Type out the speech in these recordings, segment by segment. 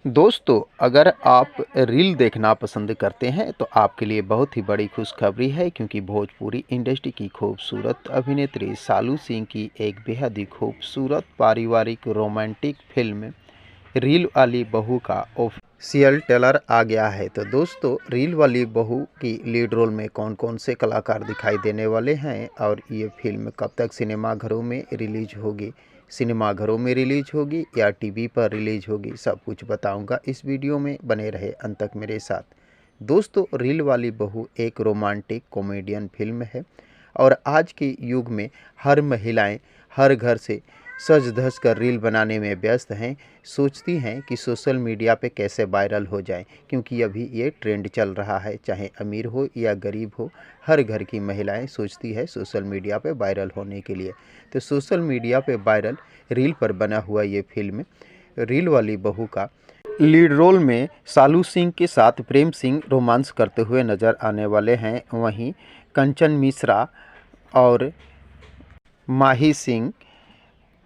दोस्तों, अगर आप रील देखना पसंद करते हैं तो आपके लिए बहुत ही बड़ी खुशखबरी है, क्योंकि भोजपुरी इंडस्ट्री की खूबसूरत अभिनेत्री शालू सिंह की एक बेहद ही खूबसूरत पारिवारिक रोमांटिक फिल्म रील वाली बहू का ऑफिशियल ट्रेलर आ गया है। तो दोस्तों, रील वाली बहू की लीड रोल में कौन कौन से कलाकार दिखाई देने वाले हैं और ये फिल्म कब तक सिनेमाघरों में रिलीज होगी, सिनेमाघरों में रिलीज होगी या टीवी पर रिलीज होगी, सब कुछ बताऊंगा इस वीडियो में। बने रहे अंत तक मेरे साथ। दोस्तों, रील वाली बहू एक रोमांटिक कॉमेडियन फिल्म है और आज के युग में हर महिलाएं हर घर से सज धज कर रील बनाने में व्यस्त हैं। सोचती हैं कि सोशल मीडिया पे कैसे वायरल हो जाएं, क्योंकि अभी ये ट्रेंड चल रहा है। चाहे अमीर हो या गरीब हो, हर घर की महिलाएं सोचती है सोशल मीडिया पे वायरल होने के लिए। तो सोशल मीडिया पे वायरल रील पर बना हुआ ये फिल्म रील वाली बहू का लीड रोल में शालू सिंह के साथ प्रेम सिंह रोमांस करते हुए नज़र आने वाले हैं। वहीं कंचन मिश्रा और माही सिंह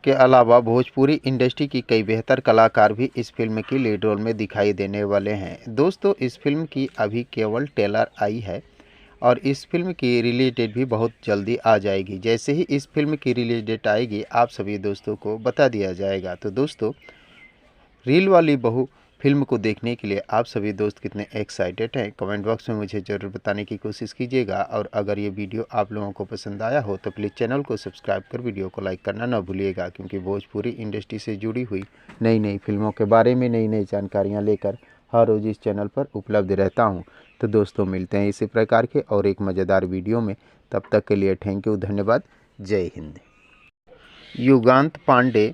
के अलावा भोजपुरी इंडस्ट्री की कई बेहतर कलाकार भी इस फिल्म की लीड रोल में दिखाई देने वाले हैं। दोस्तों, इस फिल्म की अभी केवल ट्रेलर आई है और इस फिल्म की रिलीज डेट भी बहुत जल्दी आ जाएगी। जैसे ही इस फिल्म की रिलीज डेट आएगी, आप सभी दोस्तों को बता दिया जाएगा। तो दोस्तों, रील वाली बहू फिल्म को देखने के लिए आप सभी दोस्त कितने एक्साइटेड हैं, कमेंट बॉक्स में मुझे ज़रूर बताने की कोशिश कीजिएगा। और अगर ये वीडियो आप लोगों को पसंद आया हो तो प्लीज़ चैनल को सब्सक्राइब कर वीडियो को लाइक करना ना भूलिएगा, क्योंकि भोजपुरी इंडस्ट्री से जुड़ी हुई नई नई फिल्मों के बारे में नई नई जानकारियाँ लेकर हर रोज़ इस चैनल पर उपलब्ध रहता हूँ। तो दोस्तों, मिलते हैं इसी प्रकार के और एक मज़ेदार वीडियो में। तब तक के लिए थैंक यू, धन्यवाद, जय हिंद। युगांत पांडे